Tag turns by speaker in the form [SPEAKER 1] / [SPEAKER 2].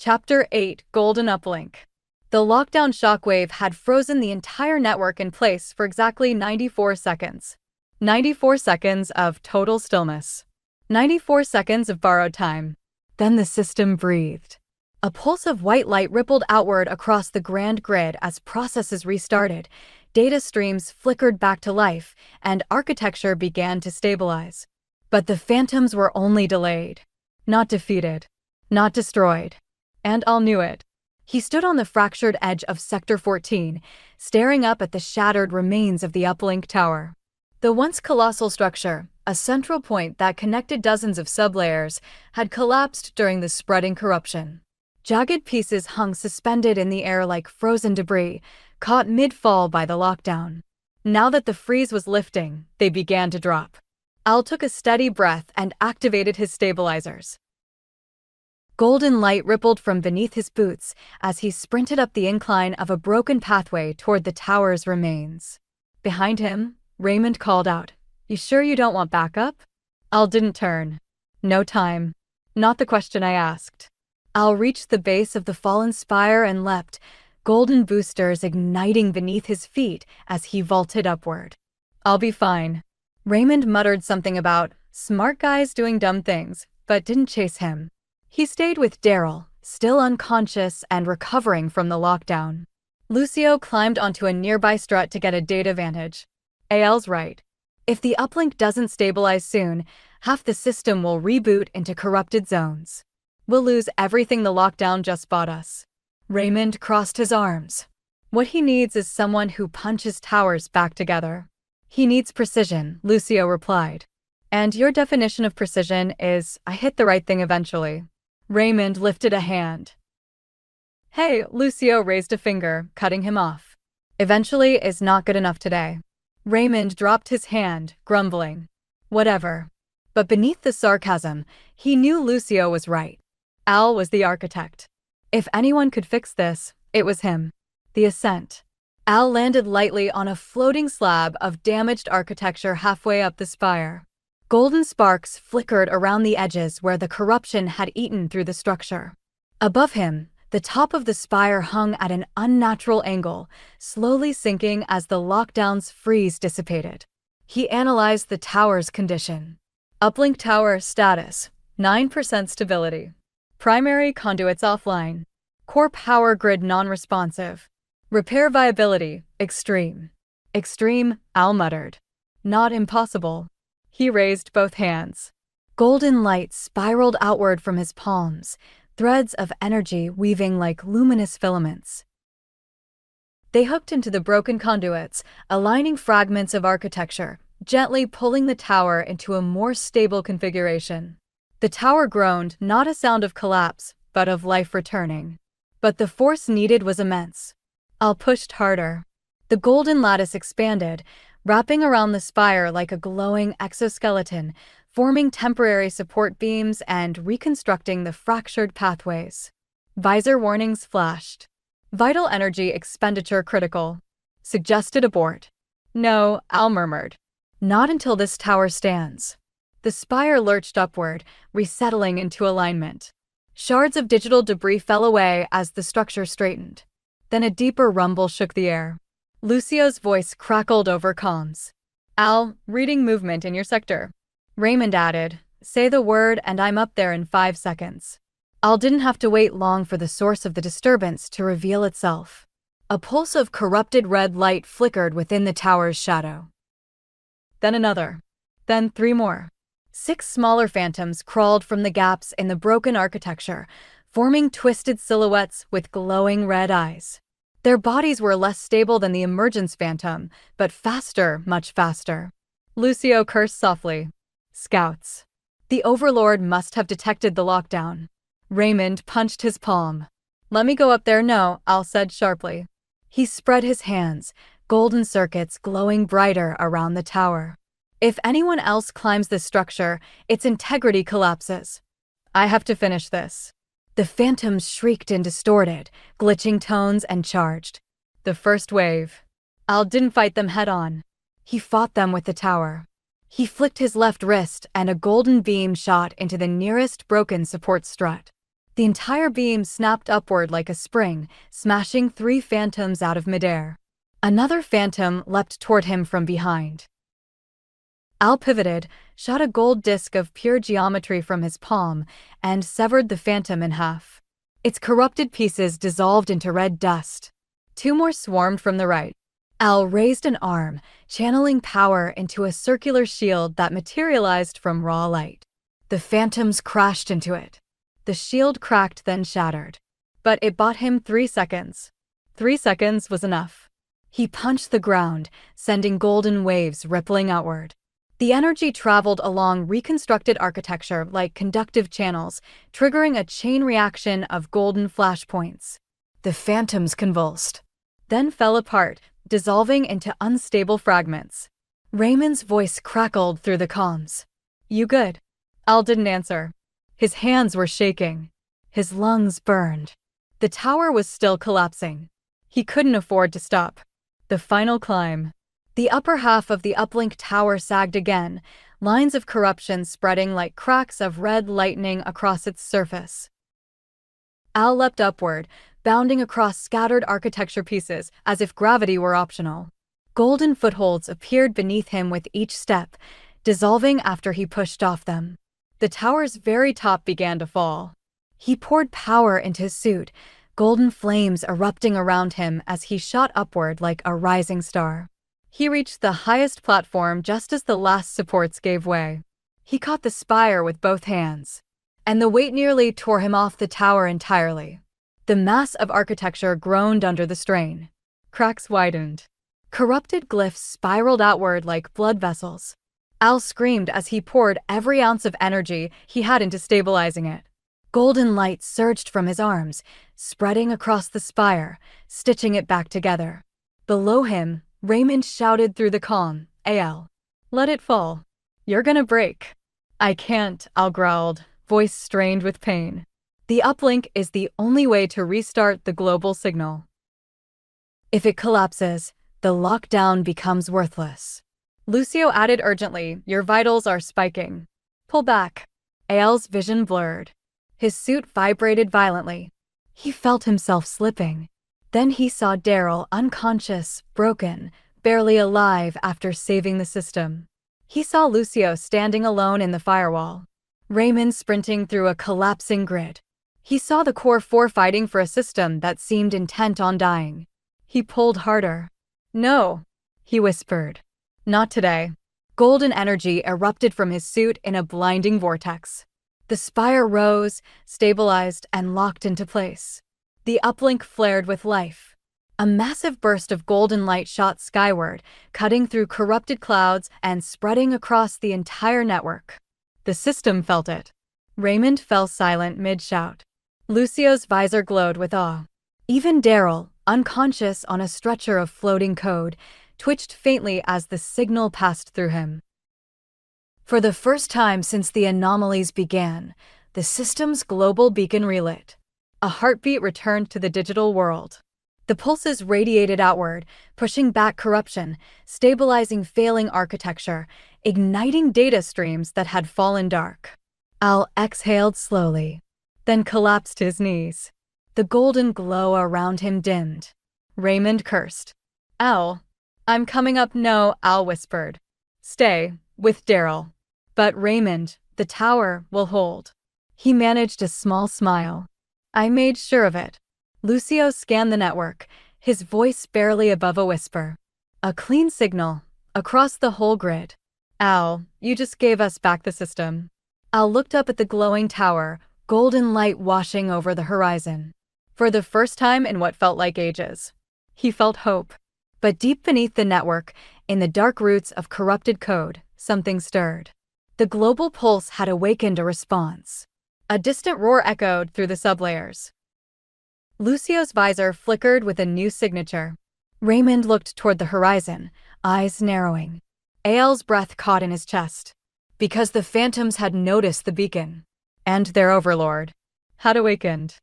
[SPEAKER 1] Chapter 8 Golden Uplink. The lockdown shockwave had frozen the entire network in place for exactly 94 seconds. 94 seconds of total stillness. 94 seconds of borrowed time. Then the system breathed. A pulse of white light rippled outward across the grand grid as processes restarted, data streams flickered back to life, and architecture began to stabilize. But the phantoms were only delayed. Not defeated. Not destroyed. And Al knew it. He stood on the fractured edge of Sector 14, staring up at the shattered remains of the Uplink Tower. The once colossal structure, a central point that connected dozens of sublayers, had collapsed during the spreading corruption. Jagged pieces hung suspended in the air like frozen debris, caught mid-fall by the lockdown. Now that the freeze was lifting, they began to drop. Al took a steady breath and activated his stabilizers. Golden light rippled from beneath his boots as he sprinted up the incline of a broken pathway toward the tower's remains. Behind him, Raymond called out, "You sure you don't want backup?" Al didn't turn. No time. Not the question I asked. Al reached the base of the fallen spire and leapt, golden boosters igniting beneath his feet as he vaulted upward. "I'll be fine." Raymond muttered something about smart guys doing dumb things, but didn't chase him. He stayed with Darrell, still unconscious and recovering from the lockdown. Lucio climbed onto a nearby strut to get a data vantage. Al's right. If the uplink doesn't stabilize soon, half the system will reboot into corrupted zones. We'll lose everything the lockdown just bought us. Raymond crossed his arms. What he needs is someone who punches towers back together. He needs precision, Lucio replied. And your definition of precision is, I hit the right thing eventually. Raymond lifted a hand. Hey, Lucio raised a finger, cutting him off. Eventually is not good enough today. Raymond dropped his hand, grumbling. Whatever. But beneath the sarcasm, he knew Lucio was right. Al was the architect. If anyone could fix this, it was him. The ascent. Al landed lightly on a floating slab of damaged architecture halfway up the spire. Golden sparks flickered around the edges where the corruption had eaten through the structure. Above him, the top of the spire hung at an unnatural angle, slowly sinking as the lockdown's freeze dissipated. He analyzed the tower's condition. Uplink tower status, 9% stability. Primary conduits offline. Core power grid non-responsive. Repair viability, extreme. Extreme, Al muttered. Not impossible. He raised both hands. Golden light spiraled outward from his palms, threads of energy weaving like luminous filaments. They hooked into the broken conduits, aligning fragments of architecture, gently pulling the tower into a more stable configuration. The tower groaned, not a sound of collapse, but of life returning. But the force needed was immense. Al pushed harder. The golden lattice expanded, wrapping around the spire like a glowing exoskeleton, forming temporary support beams and reconstructing the fractured pathways. Visor warnings flashed. Vital energy expenditure critical. Suggested abort. No, Al murmured. Not until this tower stands. The spire lurched upward, resettling into alignment. Shards of digital debris fell away as the structure straightened. Then a deeper rumble shook the air. Lucio's voice crackled over comms. Al, reading movement in your sector. Raymond added, say the word and I'm up there in 5 seconds. Al didn't have to wait long for the source of the disturbance to reveal itself. A pulse of corrupted red light flickered within the tower's shadow. Then another. Then 3 more. 6 smaller phantoms crawled from the gaps in the broken architecture, forming twisted silhouettes with glowing red eyes. Their bodies were less stable than the emergence phantom, but faster, much faster. Lucio cursed softly. Scouts. The Overlord must have detected the lockdown. Raymond punched his palm. Let me go up there now, Al said sharply. He spread his hands, golden circuits glowing brighter around the tower. If anyone else climbs this structure, its integrity collapses. I have to finish this. The phantoms shrieked in distorted, glitching tones and charged. The first wave. Al didn't fight them head-on. He fought them with the tower. He flicked his left wrist and a golden beam shot into the nearest broken support strut. The entire beam snapped upward like a spring, smashing 3 phantoms out of midair. Another phantom leapt toward him from behind. Al pivoted, shot a gold disc of pure geometry from his palm, and severed the phantom in half. Its corrupted pieces dissolved into red dust. 2 more swarmed from the right. Al raised an arm, channeling power into a circular shield that materialized from raw light. The phantoms crashed into it. The shield cracked then shattered. But it bought him 3 seconds. 3 seconds was enough. He punched the ground, sending golden waves rippling outward. The energy traveled along reconstructed architecture like conductive channels, triggering a chain reaction of golden flashpoints. The phantoms convulsed, then fell apart, dissolving into unstable fragments. Raymond's voice crackled through the comms. "You good?" Al didn't answer. His hands were shaking. His lungs burned. The tower was still collapsing. He couldn't afford to stop. The final climb. The upper half of the Uplink tower sagged again, lines of corruption spreading like cracks of red lightning across its surface. Al leapt upward, bounding across scattered architecture pieces as if gravity were optional. Golden footholds appeared beneath him with each step, dissolving after he pushed off them. The tower's very top began to fall. He poured power into his suit, golden flames erupting around him as he shot upward like a rising star. He reached the highest platform just as the last supports gave way. He caught the spire with both hands, and the weight nearly tore him off the tower entirely. The mass of architecture groaned under the strain. Cracks widened. Corrupted glyphs spiraled outward like blood vessels. Al screamed as he poured every ounce of energy he had into stabilizing it. Golden light surged from his arms, spreading across the spire, stitching it back together. Below him, Raymond shouted through the calm, "Al, let it fall. You're gonna break." "I can't," Al growled, voice strained with pain. "The uplink is the only way to restart the global signal. If it collapses, the lockdown becomes worthless." Lucio added urgently, "Your vitals are spiking. Pull back." Al's vision blurred. His suit vibrated violently. He felt himself slipping. Then he saw Darrell unconscious, broken, barely alive after saving the system. He saw Lucio standing alone in the firewall. Raymond sprinting through a collapsing grid. He saw the Core 4 fighting for a system that seemed intent on dying. He pulled harder. "No," he whispered. "Not today." Golden energy erupted from his suit in a blinding vortex. The spire rose, stabilized, and locked into place. The uplink flared with life. A massive burst of golden light shot skyward, cutting through corrupted clouds and spreading across the entire network. The system felt it. Raymond fell silent mid-shout. Lucio's visor glowed with awe. Even Darrell, unconscious on a stretcher of floating code, twitched faintly as the signal passed through him. For the first time since the anomalies began, the system's global beacon relit. A heartbeat returned to the digital world. The pulses radiated outward, pushing back corruption, stabilizing failing architecture, igniting data streams that had fallen dark. Al exhaled slowly, then collapsed to his knees. The golden glow around him dimmed. Raymond cursed. "Al, I'm coming up." "No," Al whispered. "Stay, with Darrell." "But Raymond, the tower will hold." He managed a small smile. "I made sure of it." Lucio scanned the network, his voice barely above a whisper. A clean signal, across the whole grid. "Al, you just gave us back the system." Al looked up at the glowing tower, golden light washing over the horizon. For the first time in what felt like ages, he felt hope. But deep beneath the network, in the dark roots of corrupted code, something stirred. The global pulse had awakened a response. A distant roar echoed through the sublayers. Lucio's visor flickered with a new signature. Raymond looked toward the horizon, eyes narrowing. Al's breath caught in his chest. Because the phantoms had noticed the beacon. And their overlord had awakened.